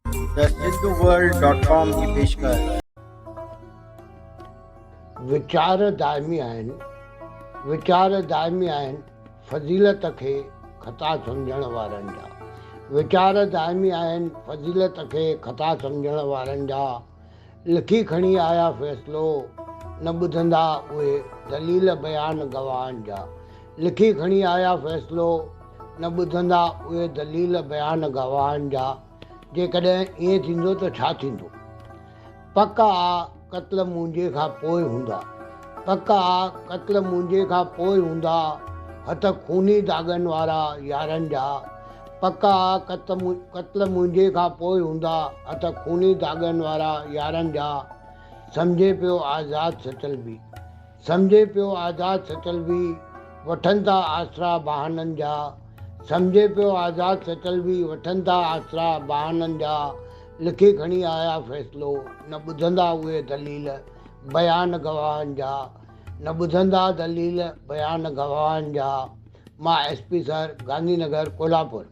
The सिंधुवर्ल्ड.com की पेशकश। वीचार दाइमी आहिनि फज़ीलत खे ख़ता सम्झण वारनि जा। वीचार दाइमी आहिनि फज़ीलत खे ख़ता सम्झण वारनि जा। लिखी खणी आया फ़ैसिलो न ॿुधंदा उहे दलील बयान गवाहनि जा। लिखी खणी आया फ़ैसिलो न ॿुधंदा उहे दलील बयान गवाहनि जा। जेकॾहिं ईअं थींदो त छा थींदो? पक आहे क़त्ल मुंहिंजे खां पोइ हूंदा। पक आहे क़त्ल मुंहिंजे खां पोइ हूंदा। हथ खूनी दाग़नि वारा यारनि जा। पक आहे क़त्ल मुंहिंजे खां पोइ हूंदा। हथ खूनी दाग़नि वारा यारनि जा। सम्झे पियो आज़ादु सचलबी। सम्झे पियो आज़ादु सचलबी वठनि था आसरा बहाननि जा। सम्झे पियो आज़ादु सचलबी वठनि था आसरा बहाननि जा। लिखी खणी आया फ़ैसिलो न ॿुधंदा उहे दलील बयान गवाहनि जा। न ॿुधंदा दलील बयान गवाहनि जा। मां SP सर, गांधी नगर, कोल्हापुर।